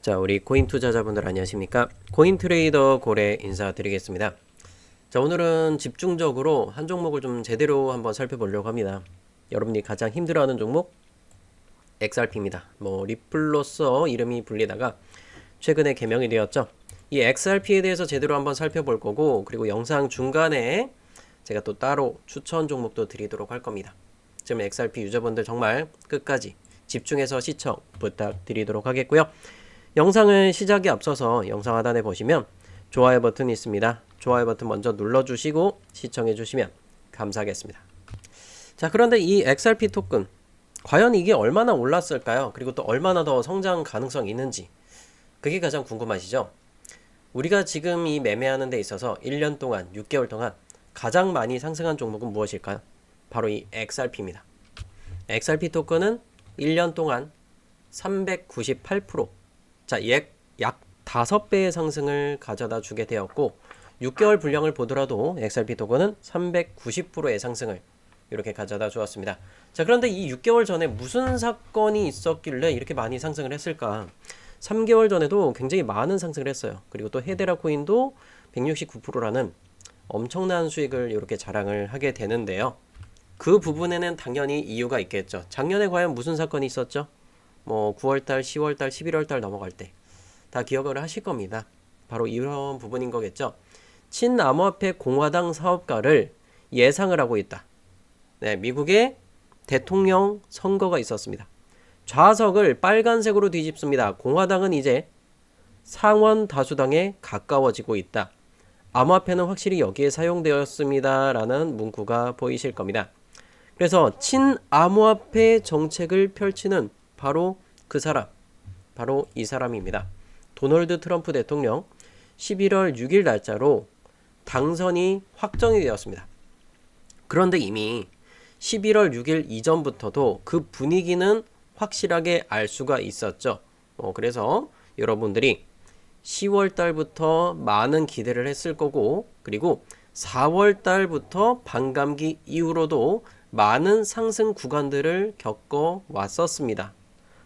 자, 우리 코인 투자자분들 안녕하십니까? 코인 트레이더 고래 인사드리겠습니다. 자, 오늘은 집중적으로 한 종목을 좀 제대로 한번 살펴보려고 합니다. 여러분이 가장 힘들어하는 종목 XRP입니다. 리플로서 이름이 불리다가 최근에 개명이 되었죠. 이 XRP에 대해서 제대로 한번 살펴볼 거고, 그리고 영상 중간에 제가 또 따로 추천 종목도 드리도록 할 겁니다. 지금 XRP 유저분들 정말 끝까지 집중해서 시청 부탁드리도록 하겠고요. 영상을 시작에 앞서서 영상 하단에 보시면 좋아요 버튼이 있습니다. 좋아요 버튼 먼저 눌러주시고 시청해주시면 감사하겠습니다. 자, 그런데 이 XRP 토큰 과연 이게 얼마나 올랐을까요? 그리고 또 얼마나 더 성장 가능성이 있는지, 그게 가장 궁금하시죠? 우리가 지금 이 매매하는 데 있어서 1년 동안 6개월 동안 가장 많이 상승한 종목은 무엇일까요? 바로 이 XRP입니다. XRP 토큰은 1년 동안 398%, 자, 약 5배의 상승을 가져다 주게 되었고, 6개월 분량을 보더라도 XRP 토큰은 390%의 상승을 이렇게 가져다 주었습니다. 자, 그런데 이 6개월 전에 무슨 사건이 있었길래 이렇게 많이 상승을 했을까? 3개월 전에도 굉장히 많은 상승을 했어요. 그리고 또 헤데라 코인도 169%라는 엄청난 수익을 이렇게 자랑을 하게 되는데요. 그 부분에는 당연히 이유가 있겠죠. 작년에 과연 무슨 사건이 있었죠? 9월달, 10월달, 11월달 넘어갈 때 다 기억을 하실 겁니다. 바로 이런 부분인 거겠죠. 친암호화폐 공화당 사업가를 예상을 하고 있다. 네, 미국의 대통령 선거가 있었습니다. 좌석을 빨간색으로 뒤집습니다. 공화당은 이제 상원 다수당에 가까워지고 있다. 암호화폐는 확실히 여기에 사용되었습니다. 라는 문구가 보이실 겁니다. 그래서 친암호화폐 정책을 펼치는 바로 그 사람, 바로 이 사람입니다. 도널드 트럼프 대통령 11월 6일 날짜로 당선이 확정이 되었습니다. 그런데 이미 11월 6일 이전부터도 그 분위기는 확실하게 알 수가 있었죠. 그래서 여러분들이 10월 달부터 많은 기대를 했을 거고, 그리고 4월 달부터 반감기 이후로도 많은 상승 구간들을 겪어 왔었습니다.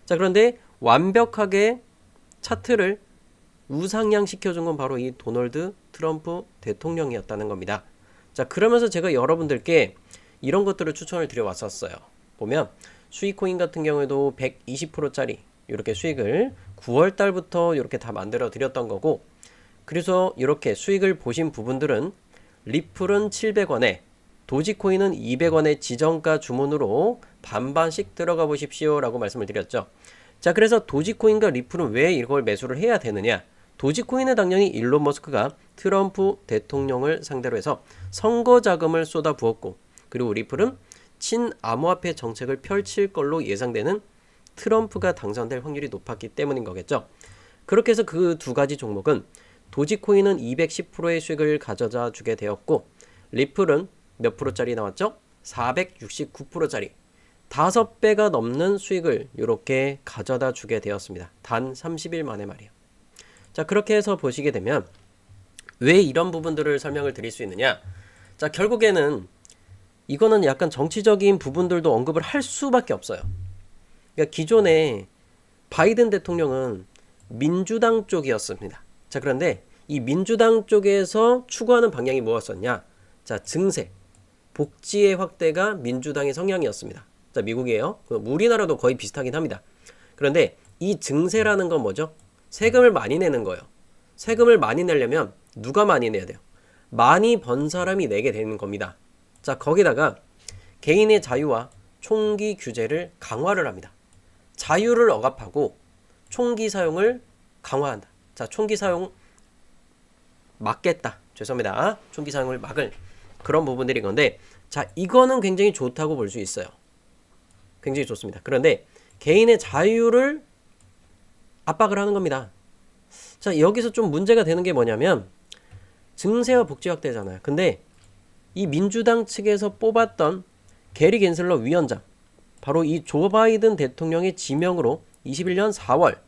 자, 그런데 완벽하게 차트를 우상향 시켜준 건 바로 이 도널드 트럼프 대통령이었다는 겁니다. 자, 그러면서 제가 여러분들께 이런 것들을 추천을 드려왔었어요. 보면 수익코인 같은 경우에도 120%짜리 이렇게 수익을 9월 달부터 이렇게 다 만들어 드렸던 거고, 그래서 이렇게 수익을 보신 부분들은 리플은 700원에 도지코인은 200원의 지정가 주문으로 반반씩 들어가 보십시오 라고 말씀을 드렸죠. 자, 그래서 도지코인과 리플은 왜 이걸 매수를 해야 되느냐? 도지코인은 당연히 일론 머스크가 트럼프 대통령을 상대로 해서 선거 자금을 쏟아 부었고, 그리고 리플은 친암호화폐 정책을 펼칠 걸로 예상되는 트럼프가 당선될 확률이 높았기 때문인 거겠죠. 그렇게 해서 그 두 가지 종목은 도지코인은 210%의 수익을 가져다 주게 되었고, 리플은 몇 프로짜리 나왔죠? 469%짜리 5배가 넘는 수익을 이렇게 가져다 주게 되었습니다. 단 30일 만에 말이에요. 자, 그렇게 해서 보시게 되면 왜 이런 부분들을 설명을 드릴 수 있느냐? 자, 결국에는 이거는 약간 정치적인 부분들도 언급을 할 수밖에 없어요. 그러니까 기존에 바이든 대통령은 민주당 쪽이었습니다. 자, 그런데 이 민주당 쪽에서 추구하는 방향이 무엇이었냐? 자, 증세, 복지의 확대가 민주당의 성향이었습니다. 자, 미국이에요. 우리나라도 거의 비슷하긴 합니다. 그런데 이 증세라는 건 뭐죠? 세금을 많이 내는 거예요. 세금을 많이 내려면 누가 많이 내야 돼요? 많이 번 사람이 내게 되는 겁니다. 자, 거기다가 개인의 자유와 총기 규제를 강화를 합니다. 자유를 억압하고 총기 사용을 강화한다. 자, 총기 사용 막겠다. 죄송합니다. 총기 사용을 막을 그런 부분들인 건데, 자, 이거는 굉장히 좋다고 볼 수 있어요. 굉장히 좋습니다. 그런데 개인의 자유를 압박을 하는 겁니다. 자, 여기서 좀 문제가 되는 게 뭐냐면 증세와 복지 확대잖아요. 근데 이 민주당 측에서 뽑았던 게리 겐슬러 위원장, 바로 이 조 바이든 대통령의 지명으로 21년 4월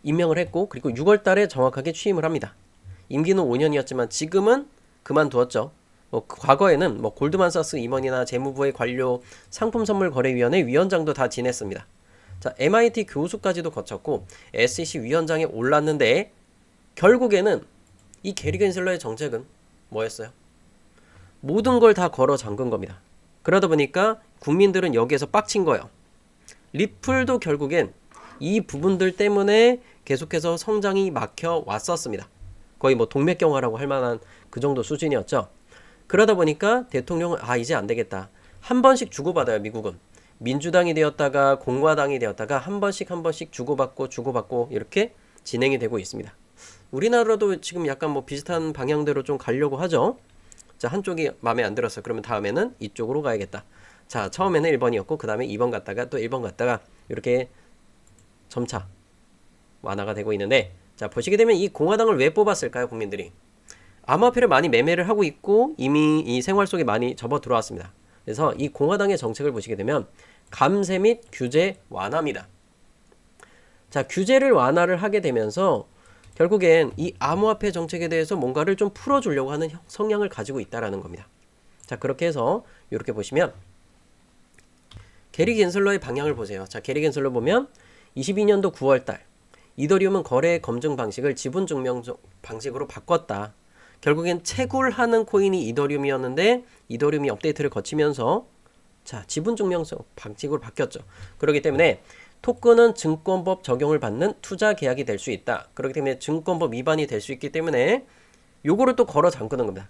임명을 했고, 그리고 6월 달에 정확하게 취임을 합니다. 임기는 5년이었지만 지금은 그만두었죠. 과거에는 골드만사스 임원이나 재무부의 관료, 상품선물거래위원회 위원장도 다 지냈습니다. 자, MIT 교수까지도 거쳤고 SEC 위원장에 올랐는데 결국에는 이 게리 겐슬러의 정책은 뭐였어요? 모든 걸 다 걸어 잠근 겁니다. 그러다 보니까 국민들은 여기에서 빡친 거예요. 리플도 결국엔 이 부분들 때문에 계속해서 성장이 막혀 왔었습니다. 거의 뭐 동맥경화라고 할 만한 그 정도 수준이었죠. 그러다 보니까 대통령은 이제 안 되겠다. 한 번씩 주고받아요, 미국은. 민주당이 되었다가 공화당이 되었다가 한 번씩 주고받고 이렇게 진행이 되고 있습니다. 우리나라도 지금 약간 뭐 비슷한 방향대로 좀 가려고 하죠. 자, 한쪽이 마음에 안 들었어. 그러면 다음에는 이쪽으로 가야겠다. 자, 처음에는 1번이었고 그 다음에 2번 갔다가 또 1번 갔다가 이렇게 점차 완화가 되고 있는데, 자, 보시게 되면 이 공화당을 왜 뽑았을까요, 국민들이? 암호화폐를 많이 매매를 하고 있고 이미 이 생활 속에 많이 접어 들어왔습니다. 그래서 이 공화당의 정책을 보시게 되면 감세 및 규제 완화입니다. 자, 규제를 완화를 하게 되면서 결국엔 이 암호화폐 정책에 대해서 뭔가를 좀 풀어주려고 하는 성향을 가지고 있다라는 겁니다. 자, 그렇게 해서 이렇게 보시면 게리 겐슬러의 방향을 보세요. 자, 게리 겐슬러 보면 22년도 9월달 이더리움은 거래 검증 방식을 지분 증명 방식으로 바꿨다. 결국엔 채굴하는 코인이 이더리움이었는데 이더리움이 업데이트를 거치면서 자, 지분 증명 방식으로 바뀌었죠. 그렇기 때문에 토큰은 증권법 적용을 받는 투자 계약이 될 수 있다. 그렇기 때문에 증권법 위반이 될 수 있기 때문에 요거를 또 걸어 잠그는 겁니다.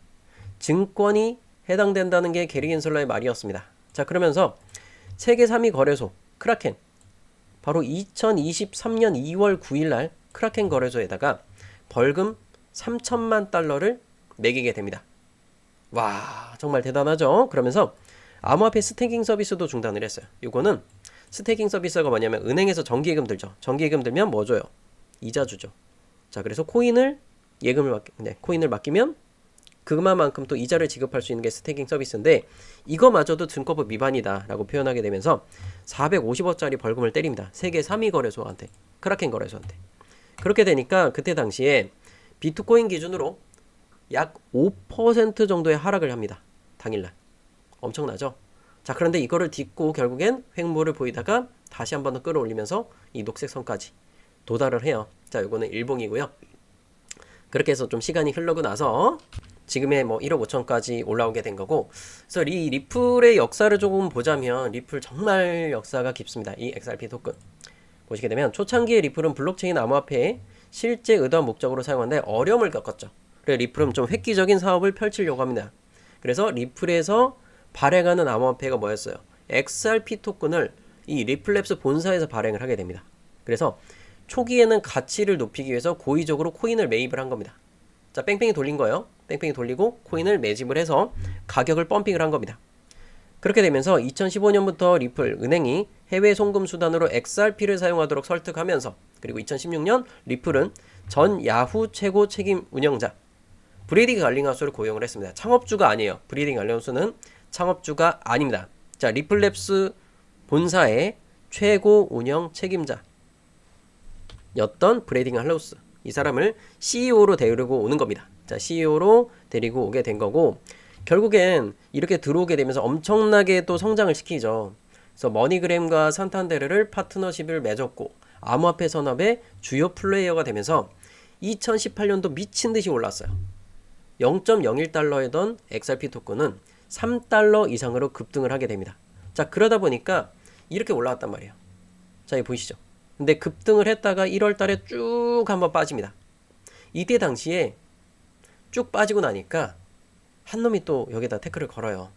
증권이 해당된다는 게 게리 겐슬러의 말이었습니다. 자, 그러면서 세계 3위 거래소 크라켄, 바로 2023년 2월 9일 날 크라켄 거래소에다가 벌금 3천만 달러를 매기게 됩니다. 와, 정말 대단하죠? 그러면서 암호화폐 스테이킹 서비스도 중단을 했어요. 이거는 스테이킹 서비스가 뭐냐면 은행에서 정기예금 들죠. 정기예금 들면 뭐 줘요? 이자 주죠. 자, 그래서 코인을 맡기면 그만큼 또 이자를 지급할 수 있는 게 스테이킹 서비스인데 이거마저도 증권법 위반이다 라고 표현하게 되면서 450억짜리 벌금을 때립니다. 세계 3위 거래소한테, 크라켄 거래소한테. 그렇게 되니까 그때 당시에 비트코인 기준으로 약 5% 정도의 하락을 합니다. 당일날. 엄청나죠? 자, 그런데 이거를 딛고 결국엔 횡보를 보이다가 다시 한 번 더 끌어올리면서 이 녹색 선까지 도달을 해요. 자, 요거는 일봉이고요. 그렇게 해서 좀 시간이 흐르고 나서 지금의 뭐 1억 5천까지 올라오게 된 거고, 그래서 이 리플의 역사를 조금 보자면 리플 정말 역사가 깊습니다. 이 XRP 토큰 보시게 되면 초창기에 리플은 블록체인 암호화폐에 실제 의도한 목적으로 사용하는데 어려움을 겪었죠. 그래서 리플은 좀 획기적인 사업을 펼치려고 합니다. 그래서 리플에서 발행하는 암호화폐가 뭐였어요? XRP 토큰을 이 리플랩스 본사에서 발행을 하게 됩니다. 그래서 초기에는 가치를 높이기 위해서 고의적으로 코인을 매입을 한 겁니다. 자, 뺑뺑이 돌린 거예요. 뺑뺑이 돌리고 코인을 매집을 해서 가격을 펌핑을 한 겁니다. 그렇게 되면서 2015년부터 리플 은행이 해외 송금 수단으로 XRP를 사용하도록 설득하면서, 그리고 2016년 리플은 전 야후 최고 책임 운영자 브래디 갈링하우스를 고용을 했습니다. 창업주가 아니에요. 브래디 갈링하우스는 창업주가 아닙니다. 자, 리플랩스 본사의 최고 운영 책임자였던 브래디 갈링하우스, 이 사람을 CEO로 데리고 오는 겁니다. 자, CEO로 데리고 오게 된 거고, 결국엔 이렇게 들어오게 되면서 엄청나게 또 성장을 시키죠. 그래서 머니그램과 산탄데르를 파트너십을 맺었고 암호화폐 산업의 주요 플레이어가 되면서 2018년도 미친 듯이 올랐어요. 0.01달러이던 XRP 토큰은 3달러 이상으로 급등을 하게 됩니다. 자, 그러다 보니까 이렇게 올라왔단 말이에요. 자, 여기 보이시죠? 근데 급등을 했다가 1월 달에 쭉 한번 빠집니다. 이때 당시에 쭉 빠지고 나니까 한 놈이 또 여기다 태클을 걸어요.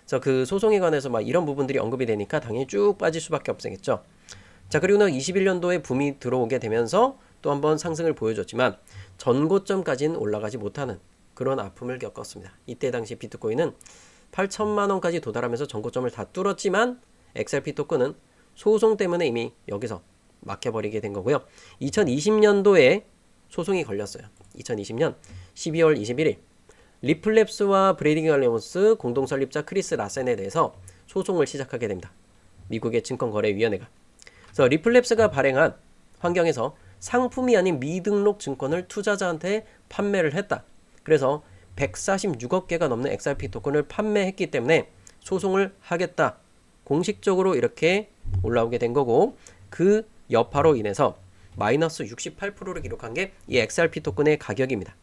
그래서 그 소송에 관해서 막 이런 부분들이 언급이 되니까 당연히 쭉 빠질 수밖에 없겠죠. 자, 그리고 21년도에 붐이 들어오게 되면서 또 한번 상승을 보여줬지만 전고점까지는 올라가지 못하는 그런 아픔을 겪었습니다. 이때 당시 비트코인은 8천만 원까지 도달하면서 전고점을 다 뚫었지만 XRP 토큰은 소송 때문에 이미 여기서 막혀버리게 된 거고요. 2020년도에 소송이 걸렸어요. 2020년 12월 21일 리플랩스와 브래디 갈링하우스 공동 설립자 크리스 라센에 대해서 소송을 시작하게 됩니다. 미국의 증권거래위원회가. 그래서 리플랩스가 발행한 환경에서 상품이 아닌 미등록 증권을 투자자한테 판매를 했다. 그래서 146억 개가 넘는 XRP 토큰을 판매했기 때문에 소송을 하겠다. 공식적으로 이렇게 올라오게 된 거고, 그 여파로 인해서 마이너스 68%를 기록한 게 이 XRP 토큰의 가격입니다.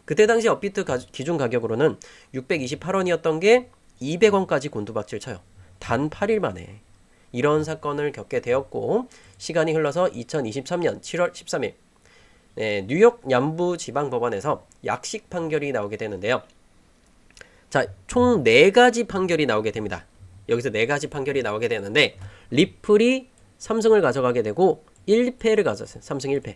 그때 당시 업비트 기준 가격으로는 628원이었던 게 200원까지 곤두박질 쳐요. 단 8일 만에 이런 사건을 겪게 되었고, 시간이 흘러서 2023년 7월 13일 뉴욕 남부지방법원에서 약식 판결이 나오게 되는데요. 자, 총 4가지 판결이 나오게 됩니다. 여기서 4가지 판결이 나오게 되는데, 리플이 3승을 가져가게 되고 1패를 가져갔어요. 3승 1패.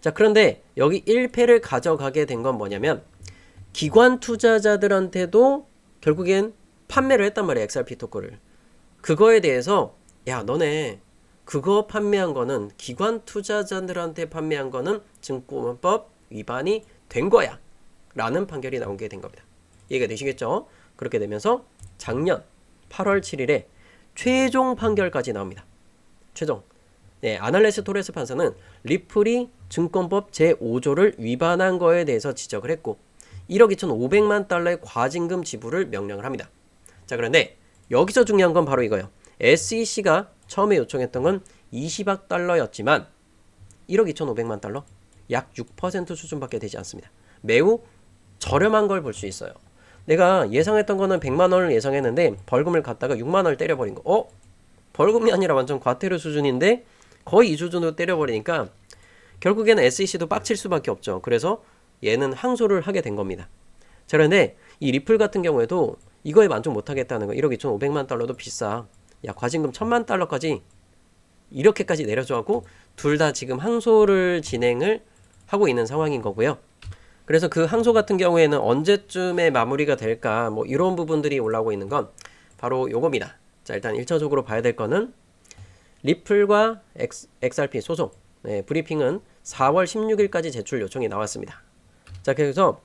자, 그런데 여기 1패를 가져가게 된 건 뭐냐면, 기관 투자자들한테도 결국엔 판매를 했단 말이에요. XRP 토큰을. 그거에 대해서 야, 너네 그거 판매한 거는, 기관 투자자들한테 판매한 거는 증권법 위반이 된 거야 라는 판결이 나오게 된 겁니다. 이해가 되시겠죠? 그렇게 되면서 작년 8월 7일에 최종 판결까지 나옵니다. 최종. 아날레스 토레스 판사는 리플이 증권법 제5조를 위반한 거에 대해서 지적을 했고 1억 2,500만 달러의 과징금 지불을 명령을 합니다. 자, 그런데 여기서 중요한 건 바로 이거예요. SEC가 처음에 요청했던 건 20억 달러였지만 1억 2,500만 달러? 약 6% 수준밖에 되지 않습니다. 매우 저렴한 걸 볼 수 있어요. 내가 예상했던 거는 100만 원을 예상했는데 벌금을 갖다가 6만 원을 때려버린 거. 벌금이 아니라 완전 과태료 수준인데 거의 이 수준으로 때려버리니까 결국에는 SEC도 빡칠 수밖에 없죠. 그래서 얘는 항소를 하게 된 겁니다. 자, 그런데 이 리플 같은 경우에도 이거에 만족 못하겠다는 거. 1억 2,500만 달러도 비싸. 야, 과징금 1,000만 달러까지 이렇게까지 내려줘갖고 둘 다 지금 항소를 진행을 하고 있는 상황인 거고요. 그래서 그 항소 같은 경우에는 언제쯤에 마무리가 될까, 뭐 이런 부분들이 올라오고 있는 건 바로 요겁니다. 자, 일단 1차적으로 봐야 될 거는 리플과 XRP 소송 브리핑은 4월 16일까지 제출 요청이 나왔습니다. 자, 그래서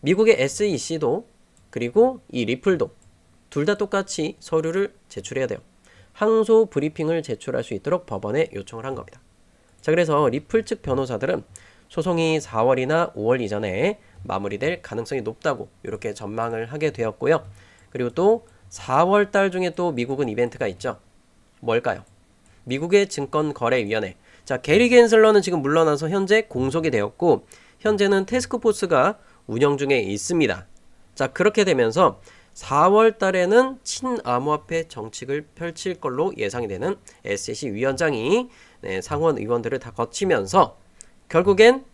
미국의 SEC도 그리고 이 리플도 둘 다 똑같이 서류를 제출해야 돼요. 항소 브리핑을 제출할 수 있도록 법원에 요청을 한 겁니다. 자, 그래서 리플 측 변호사들은 소송이 4월이나 5월 이전에 마무리될 가능성이 높다고 이렇게 전망을 하게 되었고요. 그리고 또 4월 달 중에 또 미국은 이벤트가 있죠. 뭘까요? 미국의 증권거래위원회. 자, 게리 겐슬러는 지금 물러나서 현재 공석이 되었고 현재는 태스크포스가 운영 중에 있습니다. 자, 그렇게 되면서 4월 달에는 친암호화폐 정책을 펼칠 걸로 예상이 되는 SEC 위원장이 상원 의원들을 다 거치면서 결국엔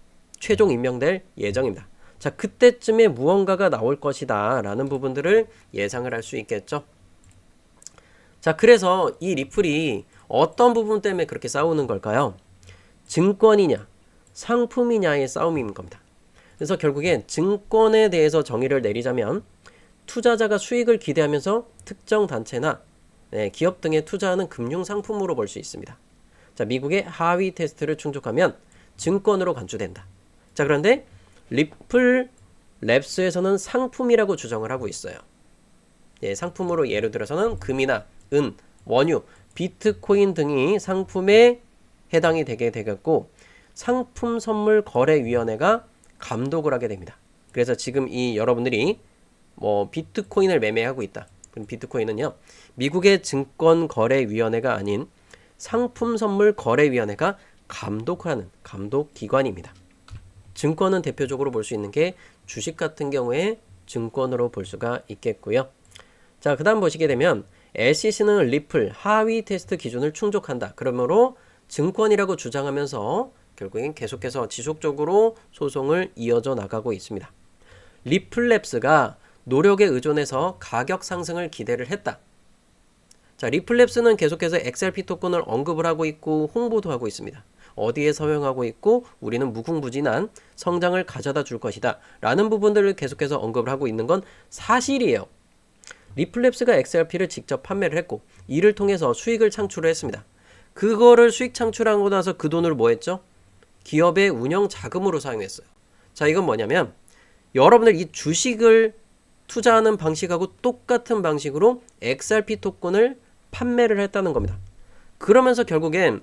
최종 임명될 예정입니다. 자, 그때쯤에 무언가가 나올 것이다 라는 부분들을 예상을 할 수 있겠죠. 자, 그래서 이 리플이 어떤 부분 때문에 그렇게 싸우는 걸까요? 증권이냐 상품이냐의 싸움인 겁니다. 그래서 결국엔 증권에 대해서 정의를 내리자면 투자자가 수익을 기대하면서 특정 단체나 기업 등에 투자하는 금융상품으로 볼 수 있습니다. 자, 미국의 하위 테스트를 충족하면 증권으로 간주된다. 자, 그런데 리플 랩스에서는 상품이라고 주장을 하고 있어요. 상품으로 예를 들어서는 금이나 은, 원유, 비트코인 등이 상품에 해당이 되게 되겠고 상품 선물 거래위원회가 감독을 하게 됩니다. 그래서 지금 이 여러분들이 뭐 비트코인을 매매하고 있다. 그럼 비트코인은요, 미국의 증권거래위원회가 아닌 상품 선물 거래위원회가 감독하는 감독기관입니다. 증권은 대표적으로 볼 수 있는 게 주식 같은 경우에 증권으로 볼 수가 있겠고요. 자, 그 다음 보시게 되면 SEC는 리플 하위 테스트 기준을 충족한다. 그러므로 증권이라고 주장하면서 결국엔 계속해서 지속적으로 소송을 이어져 나가고 있습니다. 리플랩스가 노력에 의존해서 가격 상승을 기대를 했다. 자, 리플랩스는 계속해서 XRP 토큰을 언급을 하고 있고 홍보도 하고 있습니다. 어디에 서명하고 있고 우리는 무궁무진한 성장을 가져다 줄 것이다 라는 부분들을 계속해서 언급을 하고 있는 건 사실이에요. 리플랩스가 XRP를 직접 판매를 했고 이를 통해서 수익을 창출을 했습니다. 그거를 수익 창출하고 나서 그 돈을 뭐 했죠? 기업의 운영 자금으로 사용했어요. 자, 이건 뭐냐면 여러분들 이 주식을 투자하는 방식하고 똑같은 방식으로 XRP 토큰을 판매를 했다는 겁니다. 그러면서 결국엔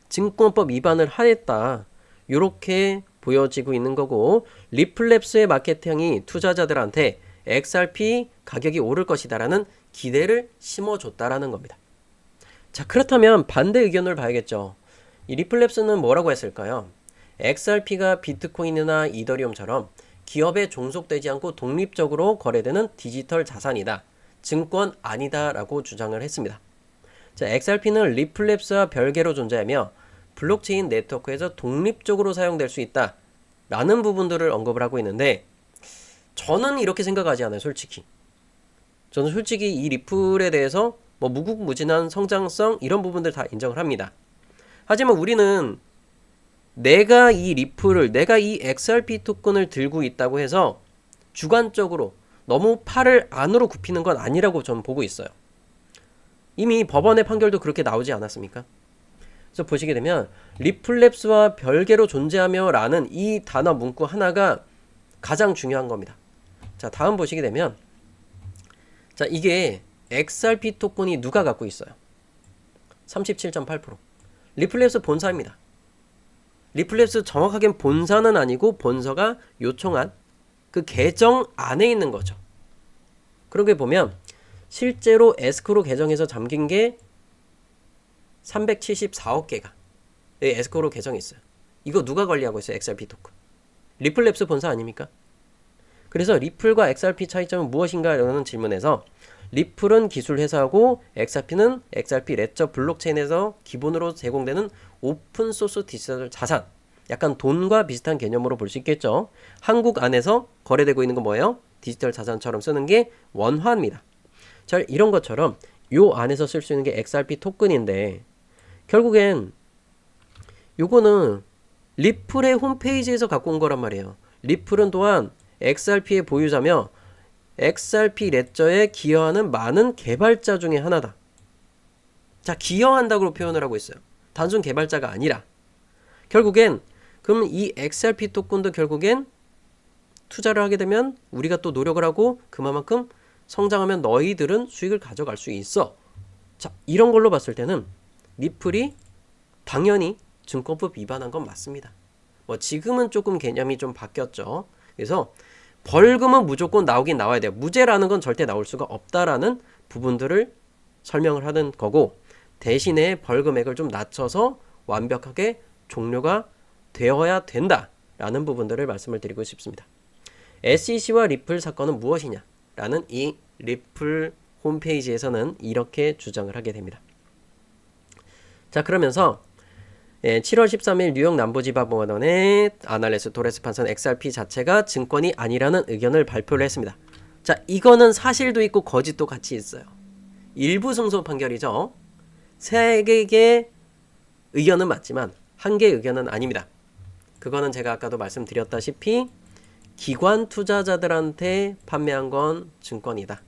증권법 위반을 하였다. 이렇게 보여지고 있는 거고 리플랩스의 마케팅이 투자자들한테 XRP 가격이 오를 것이다 라는 기대를 심어줬다라는 겁니다. 자, 그렇다면 반대 의견을 봐야겠죠. 이 리플랩스는 뭐라고 했을까요? XRP가 비트코인이나 이더리움처럼 기업에 종속되지 않고 독립적으로 거래되는 디지털 자산이다. 증권 아니다 라고 주장을 했습니다. 자, XRP는 리플랩스와 별개로 존재하며 블록체인 네트워크에서 독립적으로 사용될 수 있다 라는 부분들을 언급을 하고 있는데, 저는 이렇게 생각하지 않아요. 솔직히 저는 솔직히 이 리플에 대해서 뭐 무궁무진한 성장성 이런 부분들 다 인정을 합니다. 하지만 우리는 내가 이 XRP 토큰을 들고 있다고 해서 주관적으로 너무 팔을 안으로 굽히는 건 아니라고 저는 보고 있어요. 이미 법원의 판결도 그렇게 나오지 않았습니까? 그래서 보시게 되면 리플랩스와 별개로 존재하며 라는 이 단어 문구 하나가 가장 중요한 겁니다. 자, 다음 보시게 되면, 자, 이게 XRP 토큰이 누가 갖고 있어요? 37.8%. 리플랩스 본사입니다. 리플랩스 정확하게 본사는 아니고 본사가 요청한 그 계정 안에 있는 거죠. 그렇게 보면 실제로 에스크로 계정에서 잠긴 게 374억 개가 에스크로 계정이 있어요. 이거 누가 관리하고 있어요? XRP 토큰. 리플랩스 본사 아닙니까? 그래서 리플과 XRP 차이점은 무엇인가? 라는 질문에서 리플은 기술 회사고 XRP는 XRP 레저 블록체인에서 기본으로 제공되는 오픈소스 디지털 자산, 약간 돈과 비슷한 개념으로 볼 수 있겠죠. 한국 안에서 거래되고 있는 건 뭐예요? 디지털 자산처럼 쓰는 게 원화입니다. 자, 이런 것처럼 요 안에서 쓸 수 있는 게 XRP 토큰인데, 결국엔 요거는 리플의 홈페이지에서 갖고 온 거란 말이에요. 리플은 또한 XRP의 보유자며 XRP 레저에 기여하는 많은 개발자 중에 하나다. 자, 기여한다고 표현을 하고 있어요. 단순 개발자가 아니라. 결국엔 그럼 이 XRP 토큰도 결국엔 투자를 하게 되면 우리가 또 노력을 하고 그만큼 성장하면 너희들은 수익을 가져갈 수 있어. 자, 이런 걸로 봤을 때는 리플이 당연히 증권법 위반한 건 맞습니다. 뭐 지금은 조금 개념이 좀 바뀌었죠. 그래서 벌금은 무조건 나오긴 나와야 돼요. 무죄라는 건 절대 나올 수가 없다라는 부분들을 설명을 하는 거고, 대신에 벌금액을 좀 낮춰서 완벽하게 종료가 되어야 된다라는 부분들을 말씀을 드리고 싶습니다. SEC와 리플 사건은 무엇이냐? 라는 이 리플 홈페이지에서는 이렇게 주장을 하게 됩니다. 자, 그러면서 7월 13일 뉴욕 남부지방법원의 아날레스 도레스 판사는 XRP 자체가 증권이 아니라는 의견을 발표를 했습니다. 자, 이거는 사실도 있고 거짓도 같이 있어요. 일부 승소 판결이죠. 3개의 의견은 맞지만 1개의 의견은 아닙니다. 그거는 제가 아까도 말씀드렸다시피 기관 투자자들한테 판매한 건 증권이다.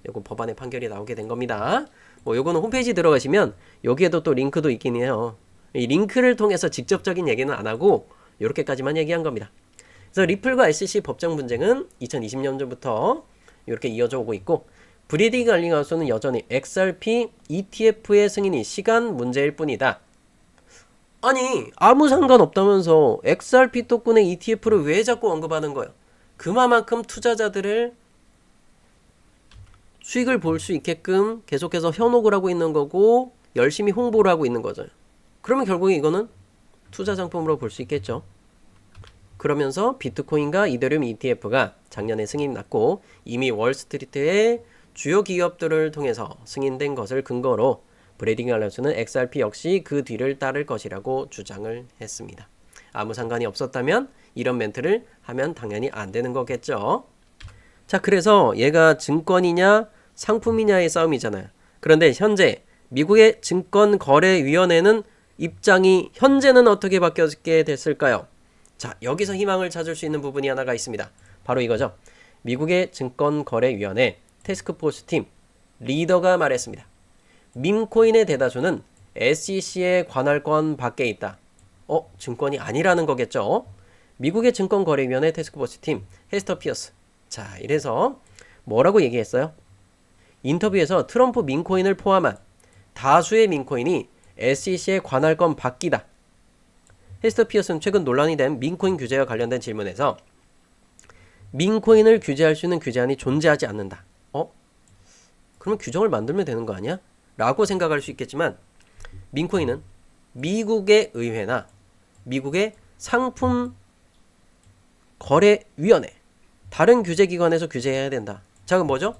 요거 법원의 판결이 나오게 된 겁니다. 뭐 요거는 홈페이지 들어가시면 여기에도 또 링크도 있긴 해요. 이 링크를 통해서 직접적인 얘기는 안 하고 이렇게까지만 얘기한 겁니다. 그래서 리플과 SEC 법정 분쟁은 2020년부터 이렇게 이어져 오고 있고, 브리딩 알링하우스는 여전히 XRP ETF의 승인이 시간 문제일 뿐이다. 아니, 아무 상관없다면서 XRP 토큰의 ETF를 왜 자꾸 언급하는 거예요? 그만큼 투자자들을 수익을 볼 수 있게끔 계속해서 현혹을 하고 있는 거고 열심히 홍보를 하고 있는 거죠. 그러면 결국에 이거는 투자 상품으로 볼 수 있겠죠. 그러면서 비트코인과 이더리움 ETF가 작년에 승인이 났고 이미 월스트리트의 주요 기업들을 통해서 승인된 것을 근거로 브레딩 알라우스는 XRP 역시 그 뒤를 따를 것이라고 주장을 했습니다. 아무 상관이 없었다면 이런 멘트를 하면 당연히 안 되는 거겠죠. 자, 그래서 얘가 증권이냐 상품이냐의 싸움이잖아요. 그런데 현재 미국의 증권거래위원회는 입장이 현재는 어떻게 바뀌게 됐을까요? 자, 여기서 희망을 찾을 수 있는 부분이 하나가 있습니다. 바로 이거죠. 미국의 증권거래위원회 태스크포스 팀 리더가 말했습니다. 밈코인의 대다수는 SEC의 관할권 밖에 있다. 증권이 아니라는 거겠죠. 미국의 증권거래위원회 태스크포스 팀 헤스터 피어스. 자, 이래서 뭐라고 얘기했어요? 인터뷰에서 트럼프 밈코인을 포함한 다수의 밈코인이 SEC의 관할권 밖이다. 헤스터 피어스는 최근 논란이 된 밈코인 규제와 관련된 질문에서 밈코인을 규제할 수 있는 규제안이 존재하지 않는다. 그러면 규정을 만들면 되는 거 아니야? 라고 생각할 수 있겠지만 민코인은 미국의 의회나 미국의 상품 거래위원회 다른 규제기관에서 규제해야 된다. 자, 그럼 뭐죠?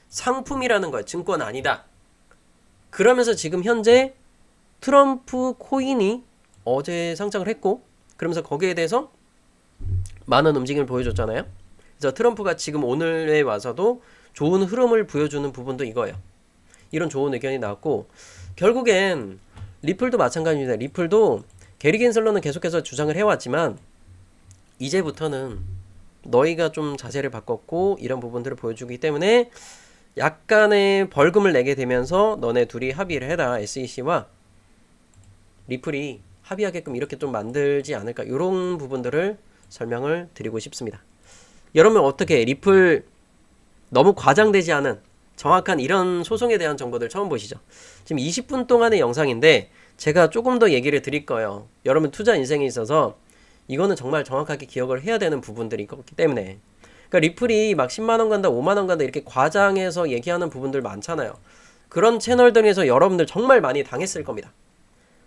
상품이라는 거야. 증권 아니다. 그러면서 지금 현재 트럼프 코인이 어제 상장을 했고 그러면서 거기에 대해서 많은 움직임을 보여줬잖아요. 그래서 트럼프가 지금 오늘에 와서도 좋은 흐름을 보여주는 부분도 이거예요. 이런 좋은 의견이 나왔고 결국엔 리플도 마찬가지입니다. 리플도 게리 겐슬러는 계속해서 주장을 해왔지만 이제부터는 너희가 좀 자세를 바꿨고 이런 부분들을 보여주기 때문에 약간의 벌금을 내게 되면서 너네 둘이 합의를 해라. SEC와 리플이 합의하게끔 이렇게 좀 만들지 않을까 이런 부분들을 설명을 드리고 싶습니다. 여러분 어떻게 리플 너무 과장되지 않은 정확한 이런 소송에 대한 정보들 처음 보시죠? 지금 20분 동안의 영상인데 제가 조금 더 얘기를 드릴 거예요. 여러분 투자 인생에 있어서 이거는 정말 정확하게 기억을 해야 되는 부분들이 있기 때문에 그러니까 리플이 막 10만원 간다 5만원 간다 이렇게 과장해서 얘기하는 부분들 많잖아요. 그런 채널들에서 여러분들 정말 많이 당했을 겁니다.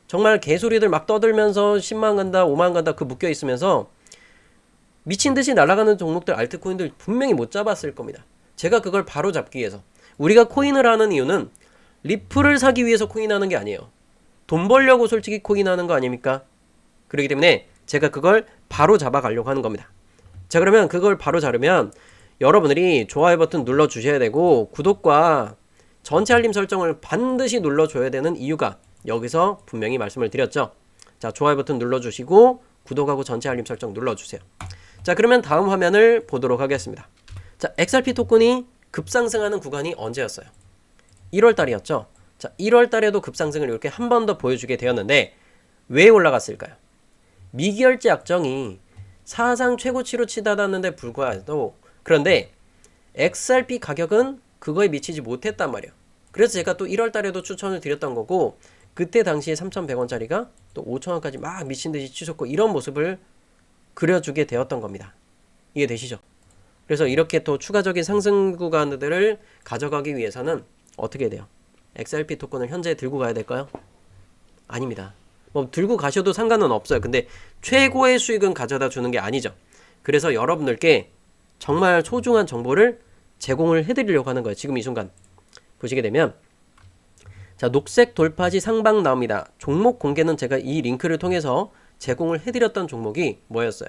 정말 개소리들 막 떠들면서 10만 간다 5만 간다 그 묶여 있으면서 미친듯이 날아가는 종목들 알트코인들 분명히 못 잡았을 겁니다. 제가 그걸 바로 잡기 위해서 우리가 코인을 하는 이유는 리플을 사기 위해서 코인하는 게 아니에요. 돈 벌려고 솔직히 코인하는 거 아닙니까? 그렇기 때문에 제가 그걸 바로 잡아가려고 하는 겁니다. 자, 그러면 그걸 바로 잡으면 여러분들이 좋아요 버튼 눌러주셔야 되고 구독과 전체 알림 설정을 반드시 눌러줘야 되는 이유가 여기서 분명히 말씀을 드렸죠. 자, 좋아요 버튼 눌러주시고 구독하고 전체 알림 설정 눌러주세요. 자, 그러면 다음 화면을 보도록 하겠습니다. 자, XRP 토큰이 급상승하는 구간이 언제였어요? 1월달이었죠. 자, 1월달에도 급상승을 이렇게 한 번 더 보여주게 되었는데 왜 올라갔을까요? 미결제 약정이 사상 최고치로 치닫았는데 불구하고 그런데 XRP 가격은 그거에 미치지 못했단 말이에요. 그래서 제가 또 1월달에도 추천을 드렸던 거고 그때 당시에 3,100원짜리가 또 5,000원까지 막 미친듯이 치솟고 이런 모습을 그려주게 되었던 겁니다. 이해되시죠? 그래서 이렇게 또 추가적인 상승 구간들을 가져가기 위해서는 어떻게 돼요? XRP 토큰을 현재 들고 가야 될까요? 아닙니다. 뭐 들고 가셔도 상관은 없어요. 근데 최고의 수익은 가져다 주는 게 아니죠. 그래서 여러분들께 정말 소중한 정보를 제공을 해드리려고 하는 거예요. 지금 이 순간 보시게 되면 자, 녹색 돌파지 상방 나옵니다. 종목 공개는 제가 이 링크를 통해서 제공을 해드렸던 종목이 뭐였어요?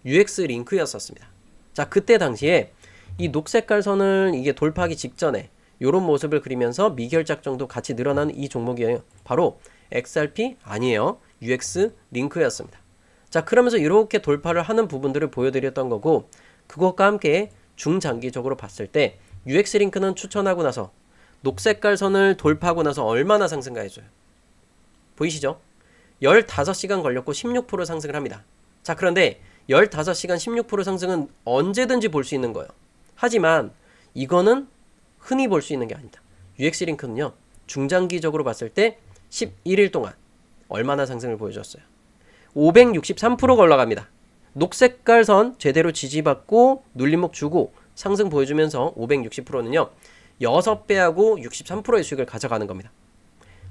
UX 링크였었습니다. 자, 그때 당시에 이 녹색깔 선을 이게 돌파하기 직전에 이런 모습을 그리면서 미결작 정도 같이 늘어나는 이 종목이에요. 바로 XRP 아니에요. UX 링크였습니다. 자, 그러면서 이렇게 돌파를 하는 부분들을 보여드렸던 거고 그것과 함께 중장기적으로 봤을 때 UX 링크는 추천하고 나서 녹색깔 선을 돌파하고 나서 얼마나 상승가 해줘요? 보이시죠? 15시간 걸렸고 16% 상승을 합니다. 자, 그런데 15시간 16% 상승은 언제든지 볼 수 있는 거예요. 하지만 이거는 흔히 볼 수 있는 게 아니다. UX링크는요. 중장기적으로 봤을 때 11일 동안 얼마나 상승을 보여줬어요? 563%가 올라갑니다. 녹색깔 선 제대로 지지받고 눌림목 주고 상승 보여주면서 560%는요. 6배하고 63%의 수익을 가져가는 겁니다.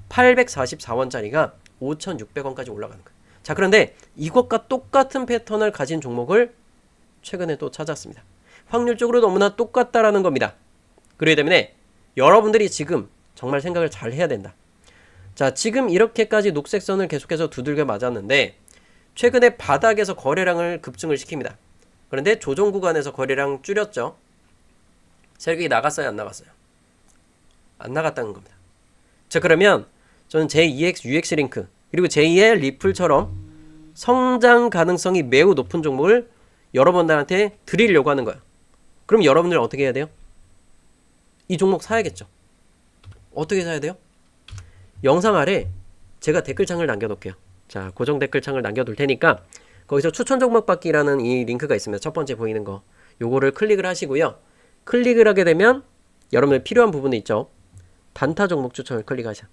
844원짜리가 5,600원까지 올라가는 거예요. 자, 그런데 이것과 똑같은 패턴을 가진 종목을 최근에 또 찾았습니다. 확률적으로 너무나 똑같다라는 겁니다. 그렇기 때문에 여러분들이 지금 정말 생각을 잘 해야 된다. 자, 지금 이렇게까지 녹색선을 계속해서 두들겨 맞았는데 최근에 바닥에서 거래량을 급증을 시킵니다. 그런데 조정 구간에서 거래량 줄였죠. 세력이 나갔어요, 안 나갔어요? 안 나갔다는 겁니다. 자, 그러면 저는 제2X, UX링크 그리고 제2의 리플처럼 성장 가능성이 매우 높은 종목을 여러분들한테 드리려고 하는 거예요. 그럼 여러분들 어떻게 해야 돼요? 이 종목 사야겠죠. 어떻게 사야 돼요? 영상 아래 제가 댓글창을 남겨놓을게요. 자, 고정 댓글창을 남겨둘 테니까 거기서 추천 종목 받기라는 이 링크가 있습니다. 첫 번째 보이는 거. 요거를 클릭을 하시고요. 클릭을 하게 되면 여러분들 필요한 부분이 있죠. 단타 종목 추천을 클릭하셔.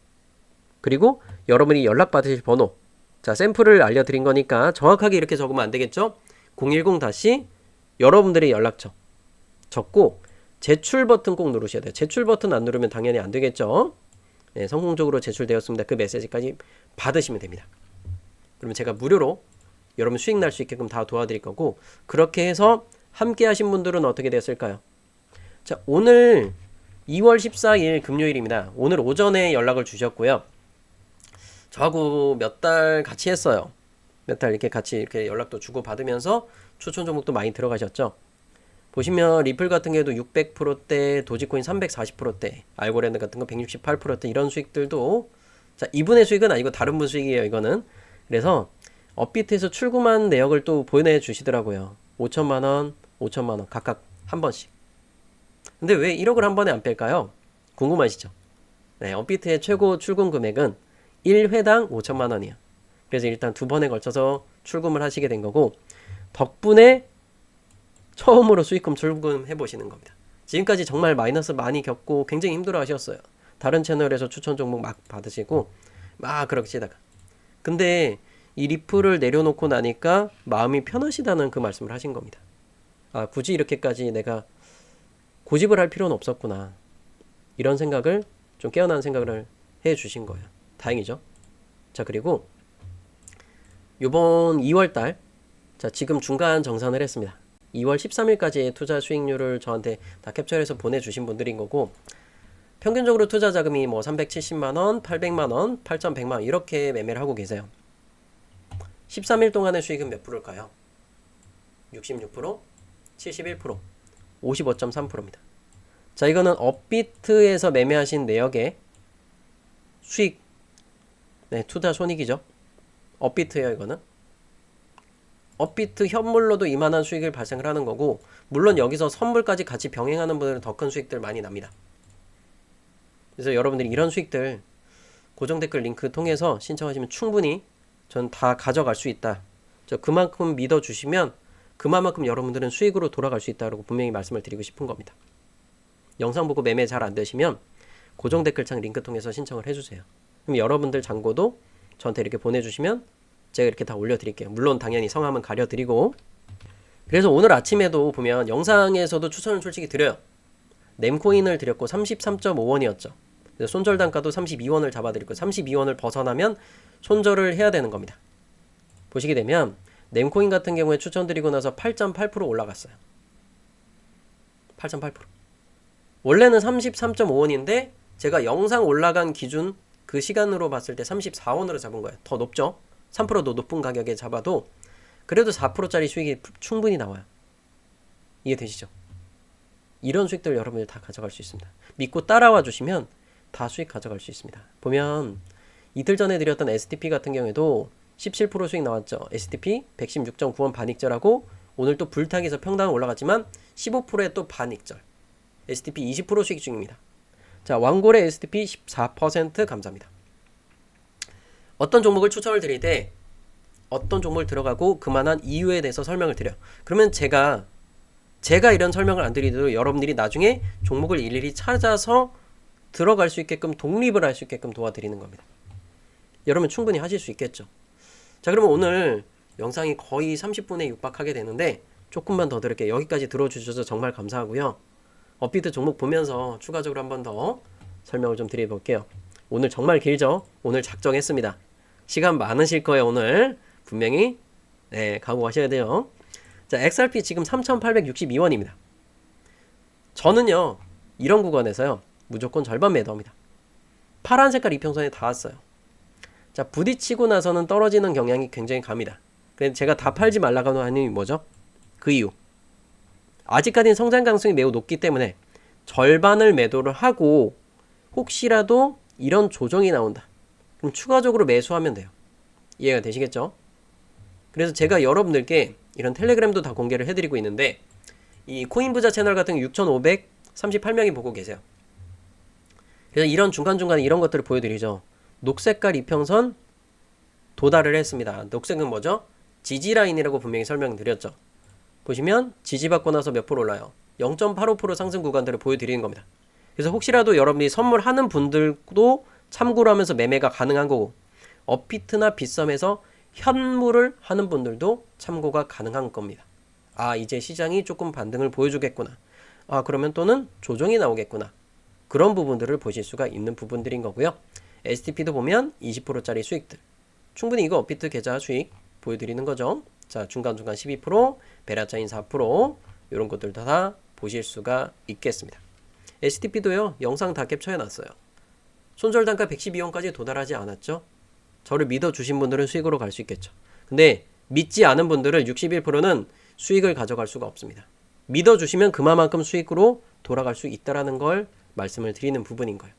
그리고 여러분이 연락 받으실 번호. 자, 샘플을 알려드린 거니까 정확하게 이렇게 적으면 안 되겠죠? 010 여러분들의 연락처 적고 제출 버튼 꼭 누르셔야 돼요. 제출 버튼 안 누르면 당연히 안 되겠죠? 네, 성공적으로 제출되었습니다. 그 메시지까지 받으시면 됩니다. 그러면 제가 무료로 여러분 수익 날 수 있게끔 다 도와드릴 거고, 그렇게 해서 함께 하신 분들은 어떻게 됐을까요? 자, 오늘 2월 14일 금요일입니다. 오늘 오전에 연락을 주셨고요. 저하고 몇 달 같이 했어요. 몇 달 이렇게 같이 이렇게 연락도 주고 받으면서 추천 종목도 많이 들어가셨죠. 보시면 리플 같은 경우도 600%대, 도지코인 340%대, 알고랜드 같은 거 168%대 이런 수익들도, 자, 이분의 수익은 아니고 다른 분 수익이에요, 이거는. 그래서 업비트에서 출금한 내역을 또 보내주시더라고요. 5천만 원, 5천만 원 각각 한 번씩. 근데 왜 1억을 한 번에 안 뺄까요? 궁금하시죠? 네, 업비트의 최고 출금 금액은 1회당 5천만 원이에요. 그래서 일단 두 번에 걸쳐서 출금을 하시게 된 거고, 덕분에 처음으로 수익금 출금해 보시는 겁니다. 지금까지 정말 마이너스 많이 겪고 굉장히 힘들어 하셨어요. 다른 채널에서 추천 종목 막 받으시고 막 그러시다가, 근데 이 리플을 내려놓고 나니까 마음이 편하시다는 그 말씀을 하신 겁니다. 아, 굳이 이렇게까지 내가 고집을 할 필요는 없었구나, 이런 생각을, 좀 깨어난 생각을 해 주신 거예요. 다행이죠. 자, 그리고 요번 2월달, 자, 지금 중간 정산을 했습니다. 2월 13일까지의 투자 수익률을 저한테 다 캡처해서 보내주신 분들인 거고, 평균적으로 투자 자금이 뭐 370만원, 800만원, 8100만원 이렇게 매매를 하고 계세요. 13일 동안의 수익은 몇 프로일까요? 66%, 71%, 55.3%입니다. 자, 이거는 업비트에서 매매하신 내역의 수익, 네, 투자 손익이죠. 업비트예요, 이거는. 업비트 현물로도 이만한 수익을 발생을 하는 거고, 물론 여기서 선물까지 같이 병행하는 분들은 더 큰 수익들 많이 납니다. 그래서 여러분들이 이런 수익들 고정 댓글 링크 통해서 신청하시면 충분히 전 다 가져갈 수 있다, 저 그만큼 믿어주시면 그만큼 여러분들은 수익으로 돌아갈 수 있다고 분명히 말씀을 드리고 싶은 겁니다. 영상 보고 매매 잘 안 되시면 고정 댓글창 링크 통해서 신청을 해주세요. 그럼 여러분들 잔고도 저한테 이렇게 보내주시면 제가 이렇게 다 올려드릴게요. 물론 당연히 성함은 가려드리고. 그래서 오늘 아침에도 보면 영상에서도 추천을 솔직히 드려요. nem코인을 드렸고 33.5원이었죠. 그래서 손절 단가도 32원을 잡아드리고 32원을 벗어나면 손절을 해야 되는 겁니다. 보시게 되면 nem코인 같은 경우에 추천드리고 나서 8.8% 올라갔어요. 8.8%. 원래는 33.5원인데 제가 영상 올라간 기준 그 시간으로 봤을 때 34원으로 잡은 거예요. 더 높죠? 3%도 높은 가격에 잡아도 그래도 4%짜리 수익이 충분히 나와요. 이해되시죠? 이런 수익들 여러분들 다 가져갈 수 있습니다. 믿고 따라와 주시면 다 수익 가져갈 수 있습니다. 보면 이틀 전에 드렸던 STP 같은 경우에도 17% 수익 나왔죠. STP 116.9원 반익절하고 오늘 또 불타기에서 평당 올라갔지만 15%의 또 반익절. STP 20% 수익 중입니다. 자, 왕고래 STP 14% 감사합니다. 어떤 종목을 추천을 드릴 때 어떤 종목을 들어가고 그만한 이유에 대해서 설명을 드려요. 그러면 제가 이런 설명을 안 드리더라도 여러분들이 나중에 종목을 일일이 찾아서 들어갈 수 있게끔, 독립을 할 수 있게끔 도와드리는 겁니다. 여러분 충분히 하실 수 있겠죠. 자, 그러면 오늘 영상이 거의 30분에 육박하게 되는데 조금만 더 들을게요. 여기까지 들어주셔서 정말 감사하고요. 업비트 종목 보면서 추가적으로 한 번 더 설명을 좀 드려볼게요. 오늘 정말 길죠? 오늘 작정했습니다. 시간 많으실 거예요, 오늘. 분명히. 네, 각오하셔야 돼요. 자, XRP 지금 3,862원입니다. 저는요, 이런 구간에서요, 무조건 절반 매도합니다. 파란 색깔 이평선에 닿았어요. 자, 부딪히고 나서는 떨어지는 경향이 굉장히 갑니다. 그래서 제가 다 팔지 말라고 하는 이유는 뭐죠? 그 이유. 아직까지는 성장 가능성이 매우 높기 때문에 절반을 매도를 하고 혹시라도 이런 조정이 나온다, 그럼 추가적으로 매수하면 돼요. 이해가 되시겠죠? 그래서 제가 여러분들께 이런 텔레그램도 다 공개를 해드리고 있는데, 이 코인부자 채널 같은 경우 6,538명이 보고 계세요. 그래서 이런 중간중간에 이런 것들을 보여드리죠. 녹색깔 이평선 도달을 했습니다. 녹색은 뭐죠? 지지라인이라고 분명히 설명드렸죠. 보시면 지지받고 나서 몇 프로 올라요? 0.85% 상승 구간들을 보여드리는 겁니다. 그래서 혹시라도 여러분이 선물하는 분들도 참고를 하면서 매매가 가능한 거고, 업비트나 빗썸에서 현물을 하는 분들도 참고가 가능한 겁니다. 아, 이제 시장이 조금 반등을 보여주겠구나. 아, 그러면 또는 조정이 나오겠구나. 그런 부분들을 보실 수가 있는 부분들인 거고요. STP도 보면 20%짜리 수익들. 충분히 이거 업비트 계좌 수익 보여드리는 거죠. 자, 중간중간 12%, 베라차인 4%, 이런 것들도 다 보실 수가 있겠습니다. STP도요, 영상 다 캡처해놨어요. 손절단가 112원까지 도달하지 않았죠? 저를 믿어주신 분들은 수익으로 갈 수 있겠죠. 근데 믿지 않은 분들은 61%는 수익을 가져갈 수가 없습니다. 믿어주시면 그만큼 수익으로 돌아갈 수 있다는 걸 말씀을 드리는 부분인 거예요.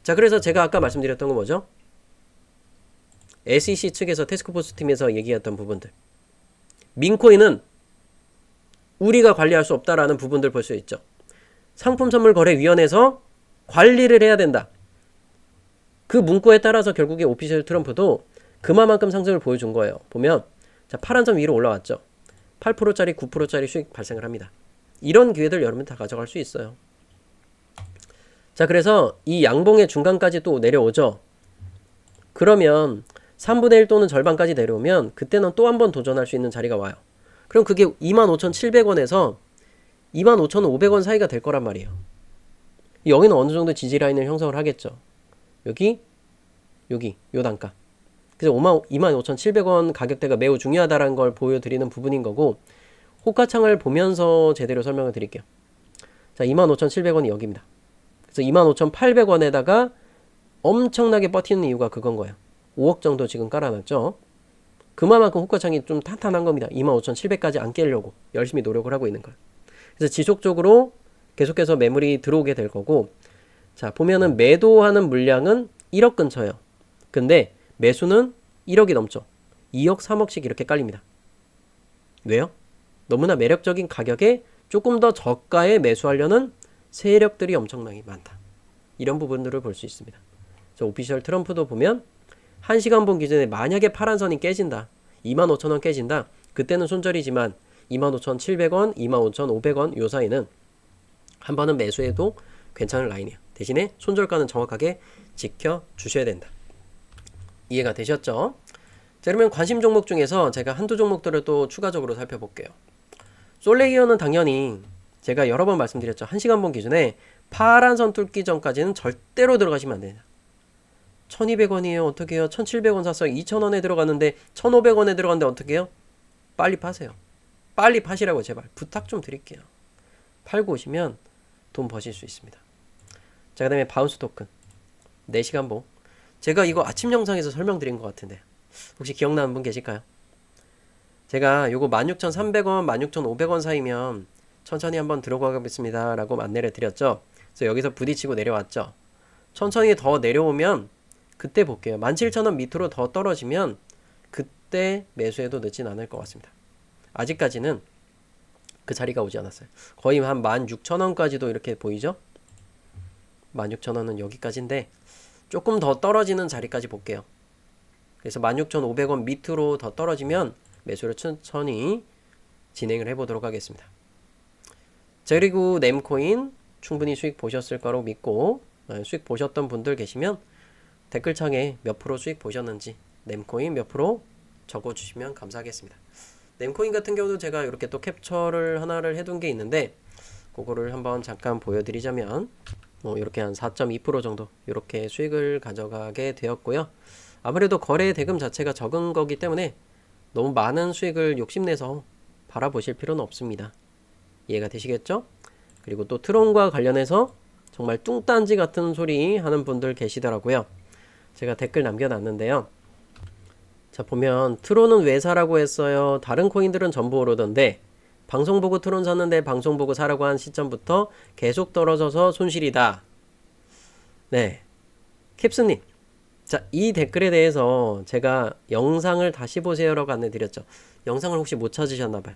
자, 그래서 제가 아까 말씀드렸던 건 뭐죠? SEC 측에서 태스크포스 팀에서 얘기했던 부분들. 민코인은 우리가 관리할 수 없다라는 부분들 볼 수 있죠. 상품선물거래위원회에서 관리를 해야 된다. 그 문구에 따라서 결국에 오피셜 트럼프도 그만큼 상승을 보여준 거예요. 보면 자, 파란 선 위로 올라왔죠. 8%짜리 9%짜리 수익 발생을 합니다. 이런 기회들 여러분 다 가져갈 수 있어요. 자, 그래서 이 양봉의 중간까지 또 내려오죠. 그러면 3분의 1 또는 절반까지 내려오면 그때는 또 한 번 도전할 수 있는 자리가 와요. 그럼 그게 25,700원에서 25,500원 사이가 될 거란 말이에요. 여기는 어느 정도 지지 라인을 형성을 하겠죠. 여기, 요 단가. 그래서 25,700원 가격대가 매우 중요하다는 걸 보여드리는 부분인 거고, 호가창을 보면서 제대로 설명을 드릴게요. 자, 25,700원이 여기입니다. 그래서 25,800원에다가 엄청나게 버티는 이유가 그건 거예요. 5억 정도 지금 깔아놨죠. 그만큼 호가창이 좀 탄탄한 겁니다. 25,700까지 안 깨려고 열심히 노력을 하고 있는 거예요. 그래서 지속적으로 계속해서 매물이 들어오게 될 거고, 자, 보면은 매도하는 물량은 1억 근처예요. 근데 매수는 1억이 넘죠. 2억, 3억씩 이렇게 깔립니다. 왜요? 너무나 매력적인 가격에 조금 더 저가에 매수하려는 세력들이 엄청나게 많다. 이런 부분들을 볼 수 있습니다. 저 오피셜 트럼프도 보면 1시간봉 기준에 만약에 파란선이 깨진다. 25,000원 깨진다. 그때는 손절이지만 25,700원, 25,500원 요 사이는 한 번은 매수해도 괜찮은 라인이에요. 대신에 손절가는 정확하게 지켜주셔야 된다. 이해가 되셨죠? 자, 그러면 관심 종목 중에서 제가 한두 종목들을 또 추가적으로 살펴볼게요. 솔레이어는 당연히 제가 여러 번 말씀드렸죠. 1시간봉 기준에 파란선 뚫기 전까지는 절대로 들어가시면 안 됩니다. 1200원이에요. 어떻게 해요? 1700원 샀어요. 2000원에 들어갔는데 1500원에 들어갔는데 어떻게 해요? 빨리 파세요. 빨리 파시라고 제발 부탁 좀 드릴게요. 팔고 오시면 돈 버실 수 있습니다. 자, 그 다음에 바운스 토큰 4시간봉. 제가 이거 아침 영상에서 설명드린 것 같은데 혹시 기억나는 분 계실까요? 제가 요거 16,300원, 16,500원 사이면 천천히 한번 들어가겠습니다 라고 안내를 드렸죠. 그래서 여기서 부딪히고 내려왔죠. 천천히 더 내려오면 그때 볼게요. 17,000원 밑으로 더 떨어지면 그때 매수해도 늦진 않을 것 같습니다. 아직까지는 그 자리가 오지 않았어요. 거의 한 16,000원까지도 이렇게 보이죠? 16,000원은 여기까지인데 조금 더 떨어지는 자리까지 볼게요. 그래서 16,500원 밑으로 더 떨어지면 매수를 천천히 진행을 해보도록 하겠습니다. 자, 그리고 램코인 충분히 수익 보셨을 거라고 믿고 수익 보셨던 분들 계시면 댓글창에 몇 프로 수익 보셨는지 램코인 몇 프로 적어주시면 감사하겠습니다. 램코인 같은 경우도 제가 이렇게 또 캡처를 하나를 해둔 게 있는데 그거를 한번 잠깐 보여드리자면 이렇게 한 4.2% 정도 이렇게 수익을 가져가게 되었고요. 아무래도 거래 대금 자체가 적은 거기 때문에 너무 많은 수익을 욕심내서 바라보실 필요는 없습니다. 이해가 되시겠죠? 그리고 또 트론과 관련해서 정말 뚱딴지 같은 소리 하는 분들 계시더라고요. 제가 댓글 남겨놨는데요. 자, 보면 트론은 왜 사라고 했어요? 다른 코인들은 전부 오르던데 방송 보고 트론 샀는데 방송 보고 사라고 한 시점부터 계속 떨어져서 손실이다. 네, 캡스님, 자, 이 댓글에 대해서 제가 영상을 다시 보세요라고 안내드렸죠. 영상을 혹시 못 찾으셨나봐요.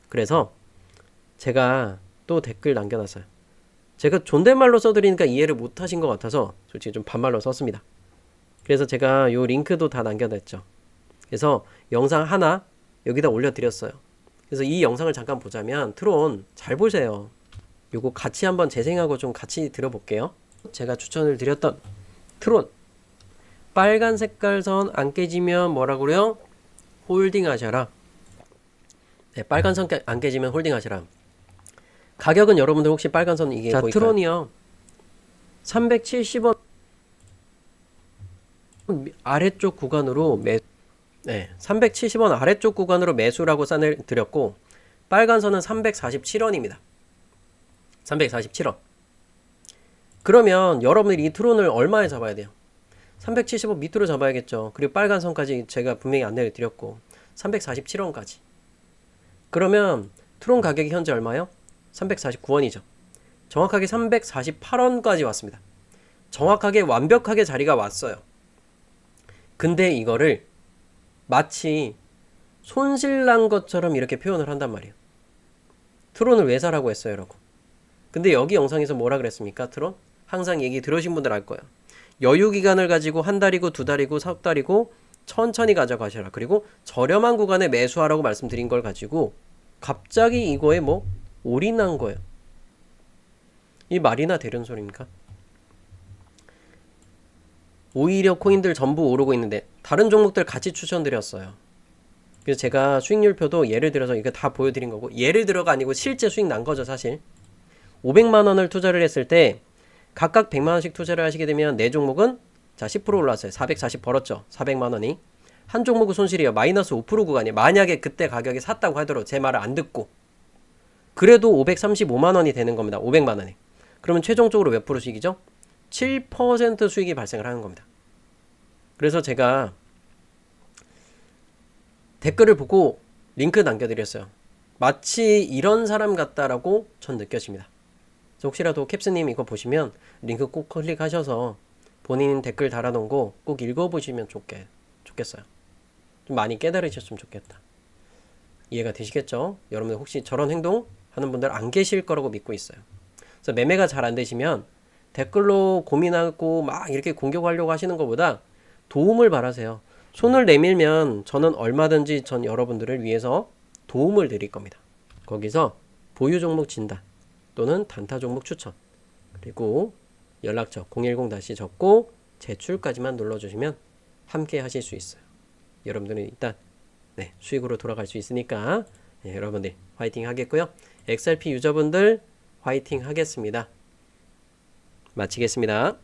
그래서 제가 또 댓글 남겨놨어요. 제가 존댓말로 써드리니까 이해를 못하신 것 같아서 솔직히 좀 반말로 썼습니다. 그래서 제가 요 링크도 다 남겨놨죠. 그래서 영상 하나 여기다 올려드렸어요. 그래서 이 영상을 잠깐 보자면 트론 잘 보세요. 요거 같이 한번 재생하고 좀 같이 들어볼게요. 제가 추천을 드렸던 트론 빨간 색깔 선 안 깨지면 뭐라고 그래요? 홀딩 하셔라. 네, 빨간 선 안 깨지면 홀딩 하셔라. 가격은 여러분들 혹시 빨간 선 이게 보일까요? 트론이요. 370원 아래쪽 구간으로 370원 아래쪽 구간으로 매수라고 써드렸고, 빨간 선은 347원입니다. 347원. 그러면 여러분들이 이 트론을 얼마에 잡아야 돼요? 370원 밑으로 잡아야겠죠. 그리고 빨간 선까지 제가 분명히 안내를 드렸고 347원까지. 그러면 트론 가격이 현재 얼마요? 349원이죠. 정확하게 348원까지 왔습니다. 정확하게 완벽하게 자리가 왔어요. 근데 이거를 마치 손실난 것처럼 이렇게 표현을 한단 말이에요. 트론을 왜 사라고 했어요, 여러분? 근데 여기 영상에서 뭐라 그랬습니까? 트론? 항상 얘기 들으신 분들 알 거예요. 여유 기간을 가지고 한 달이고 두 달이고 석 달이고 천천히 가져가셔라. 그리고 저렴한 구간에 매수하라고 말씀드린 걸 가지고 갑자기 이거에 뭐 올인한 거예요. 이 말이나 되는 소리입니까? 오히려 코인들 전부 오르고 있는데 다른 종목들 같이 추천드렸어요. 그래서 제가 수익률표도 예를 들어서 이거 다 보여드린 거고, 예를 들어가 아니고 실제 수익 난 거죠, 사실. 500만원을 투자를 했을 때 각각 100만원씩 투자를 하시게 되면 내 종목은 자 10% 올랐어요. 440 벌었죠. 400만원이. 한 종목의 손실이에요. 마이너스 5% 구간이에요. 만약에 그때 가격에 샀다고 하더라도 제 말을 안 듣고. 그래도 535만원이 되는 겁니다. 500만원이. 그러면 최종적으로 몇 프로 수익이죠? 7% 수익이 발생을 하는 겁니다. 그래서 제가 댓글을 보고 링크 남겨드렸어요. 마치 이런 사람 같다라고 전 느껴집니다. 혹시라도 캡스님 이거 보시면 링크 꼭 클릭하셔서 본인 댓글 달아놓은 거 꼭 읽어보시면 좋겠어요. 좀 많이 깨달으셨으면 좋겠다. 이해가 되시겠죠? 여러분들 혹시 저런 행동 하는 분들 안 계실 거라고 믿고 있어요. 그래서 매매가 잘 안 되시면 댓글로 고민하고 막 이렇게 공격하려고 하시는 것보다 도움을 바라세요. 손을 내밀면 저는 얼마든지 전 여러분들을 위해서 도움을 드릴 겁니다. 거기서 보유 종목 진단 또는 단타 종목 추천, 그리고 연락처 010 적고 제출까지만 눌러주시면 함께 하실 수 있어요. 여러분들은 일단 수익으로 돌아갈 수 있으니까 여러분들 화이팅 하겠고요. XRP 유저분들 화이팅 하겠습니다. 마치겠습니다.